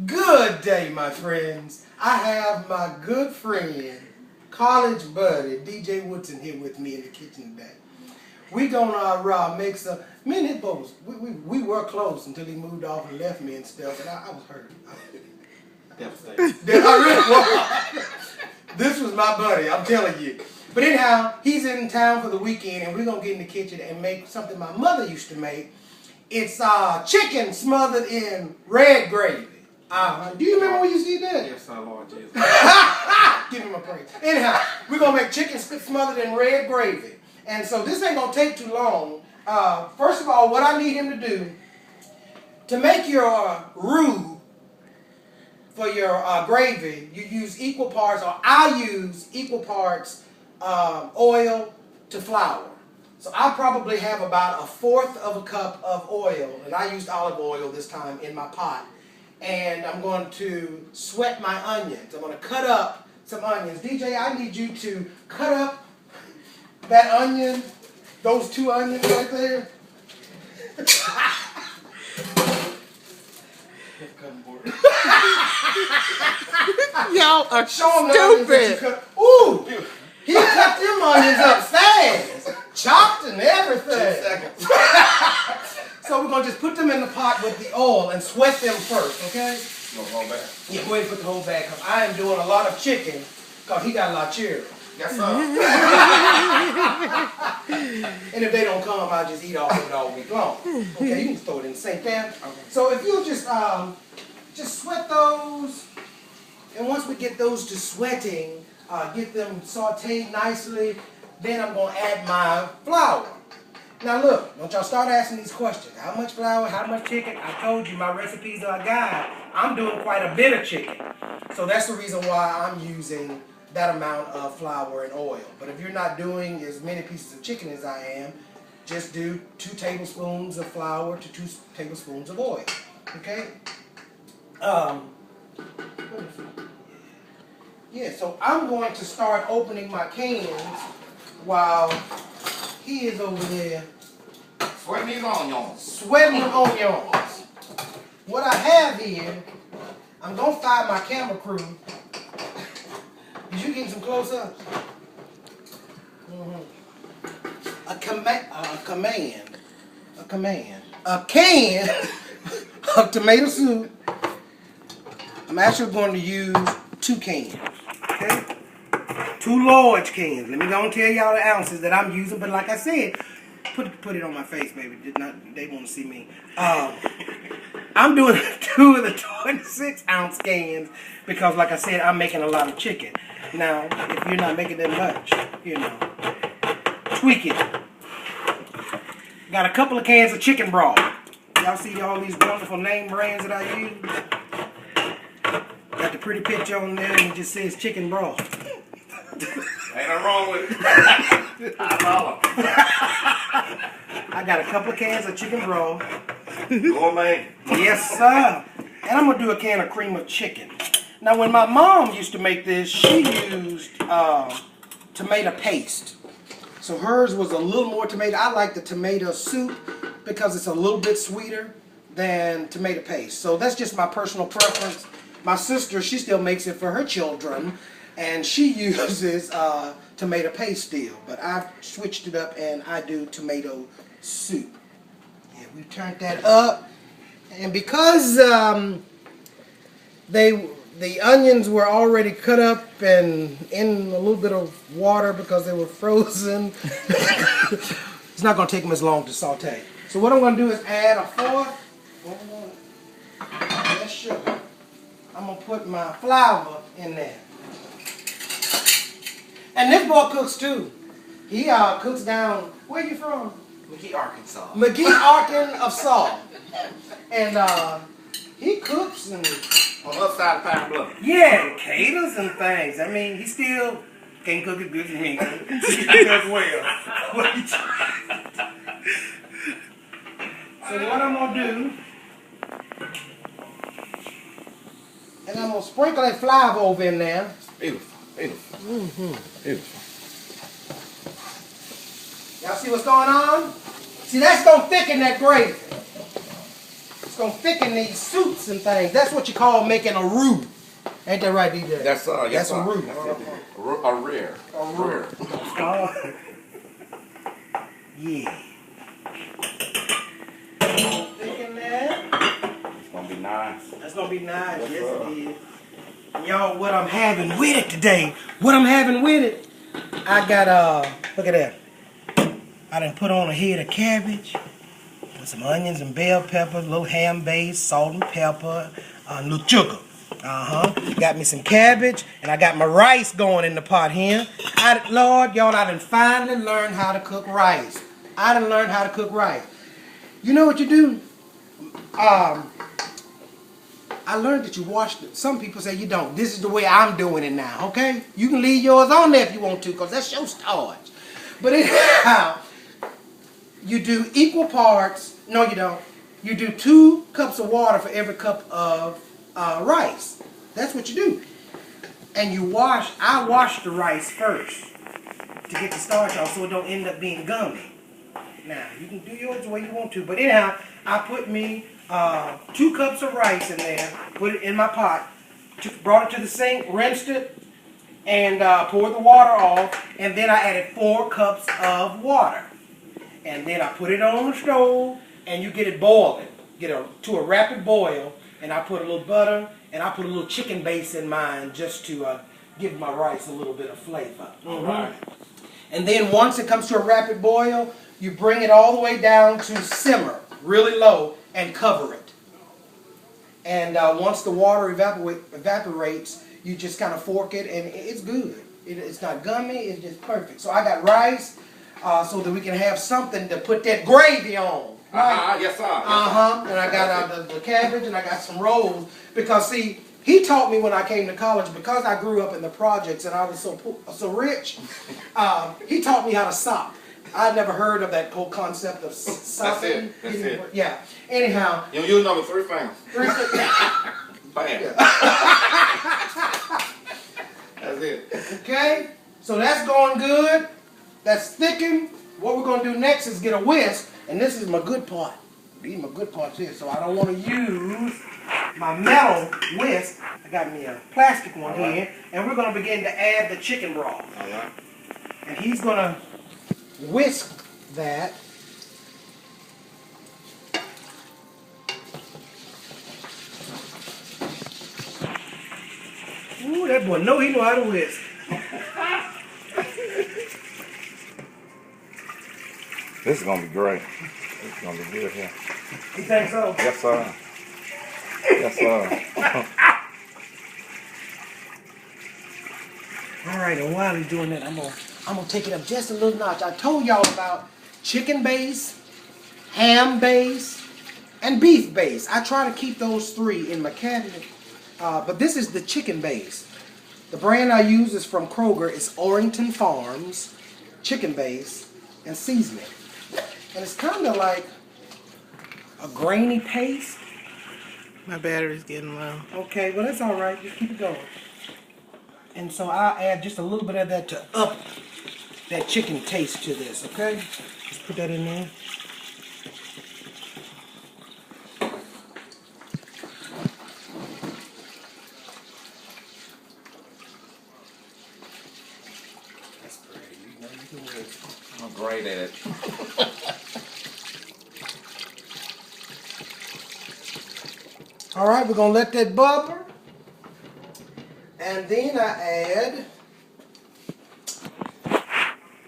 Good day, my friends. I have my good friend, college buddy, DJ Woodson here with me in the kitchen today. We gonna make some. Me and his boys, we were close until he moved off and left me and stuff, and I was hurt. Devastated. I really was. This was my buddy, I'm telling you. But anyhow, he's in town for the weekend, and we're gonna get in the kitchen and make something my mother used to make. It's chicken smothered in red gravy. Do you remember when you see that? Yes, our Lord Jesus. Give him a praise. Anyhow, we're going to make chicken smothered in red gravy. And so this ain't going to take too long. First of all, what I need him to do, to make your roux for your gravy, you use equal parts, or I use equal parts oil to flour. So I probably have about 1/4 of a cup of oil, and I used olive oil this time in my pot. And I'm going to sweat my onions. I'm going to cut up some onions. DJ, I need you to cut up that onion, those 2 onions right there. Y'all are stupid. Ooh, he cut them onions up fast, chopped and everything. 2 seconds. So we're going to just put them in the pot with the oil and sweat them first, okay? You want the whole bag? Yeah, go ahead and put the whole bag, because I am doing a lot of chicken, because he got a lot of children. Yes, sir. And if they don't come, I'll just eat off of it all week long. Okay, you can throw it in the same pan. Okay. So if you just sweat those, and once we get those to sweating, get them sauteed nicely, then I'm going to add my flour. Now look, don't y'all start asking these questions. How much flour, how much chicken? I told you my recipes are a guide. I'm doing quite a bit of chicken. So that's the reason why I'm using that amount of flour and oil. But if you're not doing as many pieces of chicken as I am, just do 2 tablespoons of flour to 2 tablespoons of oil. Okay? Yeah, so I'm going to start opening my cans while he is over there sweating these onions. Sweating onions. What I have here, I'm going to fire my camera crew. Did you get some close-ups? A can of tomato soup. I'm actually going to use 2 cans. Okay? 2 large cans. Let me go and tell y'all the ounces that I'm using. But like I said, put it on my face, baby. They want to see me. I'm doing 2 of the 26-ounce cans because, like I said, I'm making a lot of chicken. Now, if you're not making that much, tweak it. Got a couple of cans of chicken broth. Y'all see all these wonderful name brands that I use? Got the pretty picture on there and it just says chicken broth. Ain't nothing wrong with it. I got a couple of cans of chicken broth. Gourmet. Yes, sir. And I'm going to do a can of cream of chicken. Now, when my mom used to make this, she used tomato paste. So hers was a little more tomato. I like the tomato soup because it's a little bit sweeter than tomato paste. So that's just my personal preference. My sister, she still makes it for her children, and she uses tomato paste still. But I've switched it up, and I do tomato soup. Yeah, we turned that up. And because the onions were already cut up and in a little bit of water because they were frozen, it's not going to take them as long to saute. So what I'm going to do is add a 4th. That's sugar. I'm going to put my flour in there. And this boy cooks too. He cooks down, where you from? McGee, Arkansas. McGee, Arkansas. And he cooks and... On the other side of Pine Bluff. Yeah, caters and things. I mean, he still can't cook as good as me. He does well. So what I'm going to do, and I'm going to sprinkle that flour over in there. Beautiful, beautiful. Beautiful. Y'all see what's going on? See, that's going to thicken that gravy. gonna thicken these soups and things. That's what you call making a roux. Ain't that right, DJ? That's That's a roux. A rare. A roux. Yeah. Thicken that. It's gonna be nice. That's gonna be nice. Yes, it is. Y'all, what I'm having with it today? What I'm having with it? I got look at that. I done put on a head of cabbage with some onions and bell peppers, a little ham base, salt and pepper, little sugar. Got me some cabbage, and I got my rice going in the pot here. Lord, y'all, I done finally learned how to cook rice. I done learned how to cook rice. You know what you do? I learned that you wash it. Some people say you don't. This is the way I'm doing it now, okay? You can leave yours on there if you want to, because that's your starch. But anyhow, you do equal parts. No, you don't. You do 2 cups of water for every cup of rice. That's what you do. And I wash the rice first to get the starch off so it don't end up being gummy. Now, you can do yours the way you want to. But anyhow, I put me 2 cups of rice in there, put it in my pot, brought it to the sink, rinsed it, and poured the water off, and then I added 4 cups of water. And then I put it on the stove, and you get it boiling. Get it to a rapid boil, and I put a little butter, and I put a little chicken base in mine just to give my rice a little bit of flavor. Right. And then once it comes to a rapid boil, you bring it all the way down to simmer, really low, and cover it. And once the water evaporates, you just kind of fork it, and it's good. It's not gummy, it's just perfect. So I got rice so that we can have something to put that gravy on. Right? Yes, sir. And I got the cabbage, and I got some rolls. Because, see, he taught me when I came to college, because I grew up in the projects and I was so rich, he taught me how to sop. I'd never heard of that whole concept of sopping. That's it. Yeah. Anyhow. You use number 3 fingers. 3 fingers. Bam. Yeah. That's it. Okay? So that's going good. That's thickened. What we're going to do next is get a whisk. And this is my good part. These are my good parts here. So I don't want to use my metal whisk. I got me a plastic one here. And we're going to begin to add the chicken broth. All right. And he's going to whisk that. Ooh, that boy he know how to whisk. This is going to be great. This is going to be good here. You think so? Yes, sir. Yes, sir. All right, and while he's doing that, I'm gonna take it up just a little notch. I told y'all about chicken base, ham base, and beef base. I try to keep those 3 in my cabinet, but this is the chicken base. The brand I use is from Kroger. It's Orrington Farms chicken base and seasoning, and it's kind of like a grainy paste. My battery's getting low. Okay, well that's all right. Just keep it going. And so I'll add just a little bit of that to up that chicken taste to this, okay? Just put that in there. That's pretty. You know you can do it. I'm great at it. All right, we're going to let that bubble. And then I add...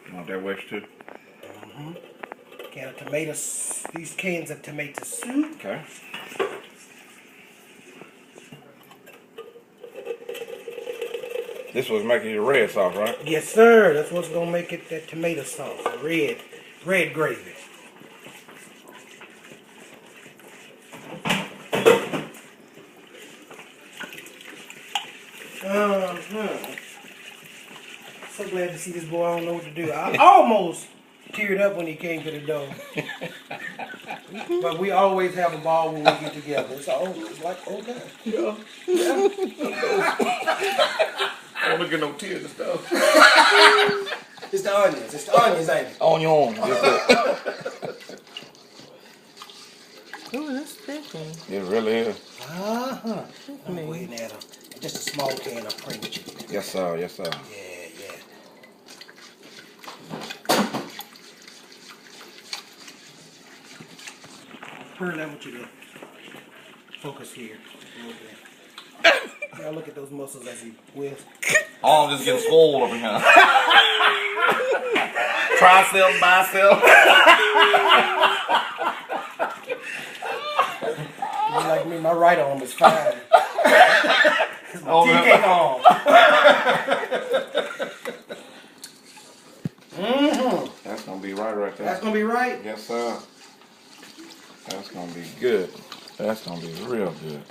You want that wedge too? Can of tomatoes, these cans of tomato soup. Okay. This was making your red sauce, right? Yes, sir. That's what's going to make it that tomato sauce, red gravy. So glad to see this boy. I don't know what to do. I almost teared up when he came to the door. But we always have a ball when we get together. It's like, okay. Yeah. I don't look at no tears and stuff. It's the onions. It's the onions, ain't it? On your arm. Ooh, that's thick one. It really is. Uh-huh. I'm going to go ahead and add just a small can of cream chicken. Yes, sir. Yes, sir. Yeah. Pearl, I want you to focus here a little bit. Now look at those muscles as he whips. Oh, I'm just getting swole over here. Tricep, bicep. You like me, my right arm is fine. Oh, TK arm. Mm-hmm. That's gonna be right there. That's gonna be right. Yes, sir. That's gonna be good. That's gonna be real good.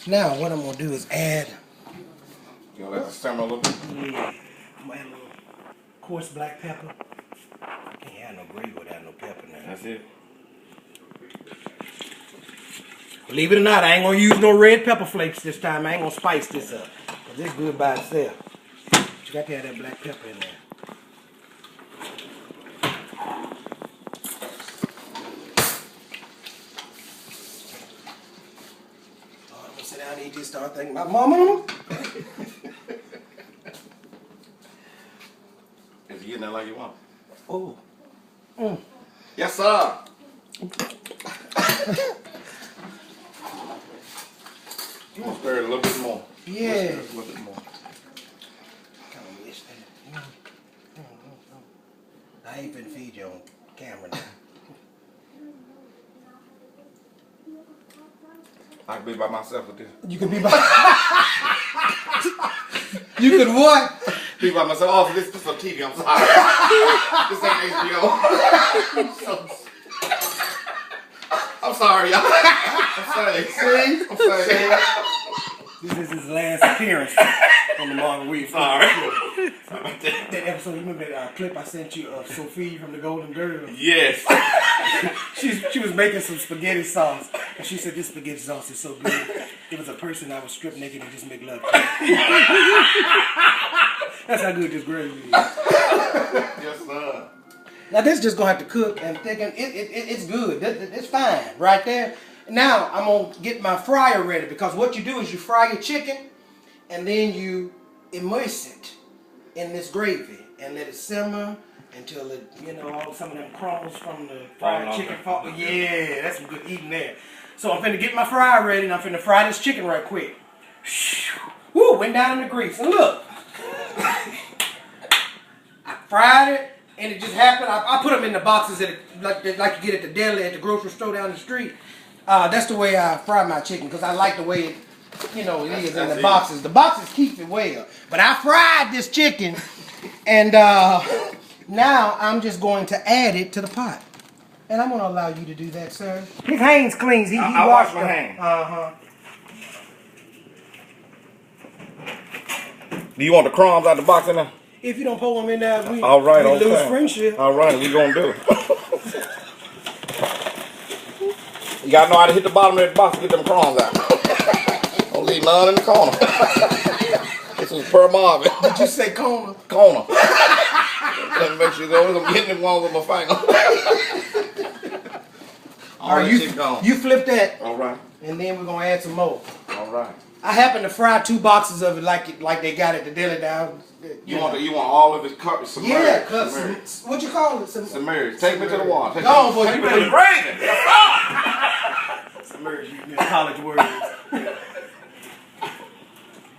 Now what I'm gonna do is add. You gonna let it simmer a little bit? Yeah, I'm gonna add a little coarse black pepper. Can't have no gravy without no pepper now. That's it. Believe it or not, I ain't gonna use no red pepper flakes this time. I ain't gonna spice this up. Cause it's good by itself. But you got to have that black pepper in there. Oh, I'm gonna sit down and eat this, start thinking about mama. Is you getting that like you want? Oh. Yes, sir. You want to stir it a little bit more. Yeah. A little bit more. Kind of wish that. I ain't finna feed you on camera now. I can be by myself with this. You could be by. You could what? Be by myself. Oh, this is for TV. I'm sorry. This ain't HBO. I'm sorry, y'all. I'm sorry. See? I'm sorry. This is his last appearance on the Marvin Weed. Sorry. That episode, you remember that clip I sent you of Sophie from the Golden Girls? Yes. She was making some spaghetti sauce, and she said this spaghetti sauce is so good. It was a person I was stripped naked and just make love to. That's how good this gravy is. Yes, sir. Now this just gonna have to cook and thicken. It's good. It's fine right there. Now I'm gonna get my fryer ready because what you do is you fry your chicken and then you immerse it in this gravy and let it simmer until it, some of them crumbs from the fried chicken fall. Yeah, that's some good eating there. So I'm finna get my fryer ready and I'm finna fry this chicken right quick. Woo, went down in the grease. And look, I fried it. And it just happened. I put them in the boxes like you get at the deli at the grocery store down the street. That's the way I fry my chicken because I like the way it is in the boxes. The boxes keep it well. But I fried this chicken, and now I'm just going to add it to the pot. And I'm going to allow you to do that, sir. His hands clean. He I washed wash my them. hands. Do you want the crumbs out the box in there? If you don't pull them in there, we lose friendship. All right, we gonna do it. You gotta know how to hit the bottom of that box to get them crumbs out. Don't leave none in the corner. This was per Marvin. Did you say corner? Corner. Let me make sure I'm getting them ones with my finger. All right, you flip that. All right. And then we're gonna add some more. All right. I happen to fry 2 boxes of it like they got at the deli down. You want all of it submerged? Yeah, cause what you call it? Submerged. Take me to the water. Go on, boy. Take me to the gravy. Submerged. You college words.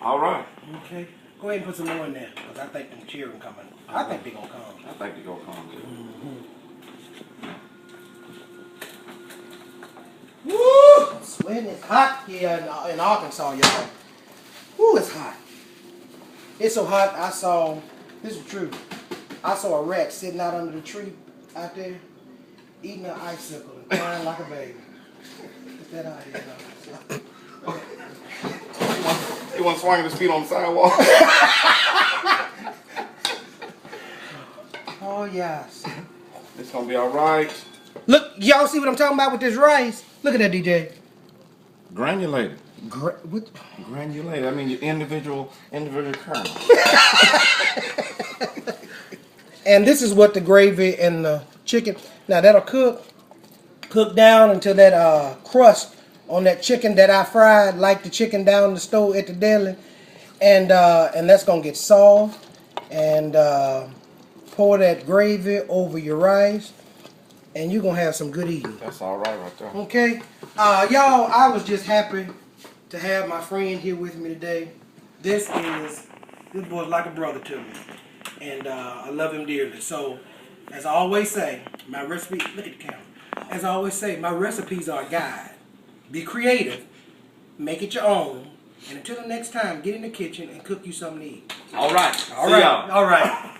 All right. Okay. Go ahead and put some more in there, cause I think them children coming. I think they gonna come. I think they gonna come good. Woo! I'm sweating. It's hot here in Arkansas, y'all. Woo! It's hot. It's so hot. This is true. I saw a rat sitting out under the tree out there, eating an icicle and crying like a baby. Get that out of here. He wasn't swinging his feet on the sidewalk. Oh, yes. It's gonna be all right. Look, y'all see what I'm talking about with this rice? Look at that, DJ. Granulated. What? Granulated. I mean, your individual kernel. And this is what the gravy and the chicken. Now that'll cook. cook down until that crust on that chicken that I fried, like the chicken down the stove at the deli, and that's gonna get soft. And pour that gravy over your rice, and you're gonna have some good eating. That's all right there. Okay, y'all, I was just happy to have my friend here with me today. This boy's like a brother to me, and I love him dearly. So, as I always say, my recipe. Look at the camera. As I always say, my recipes are a guide. Be creative, make it your own, and until the next time, get in the kitchen and cook you something to eat. All right. All right. All right.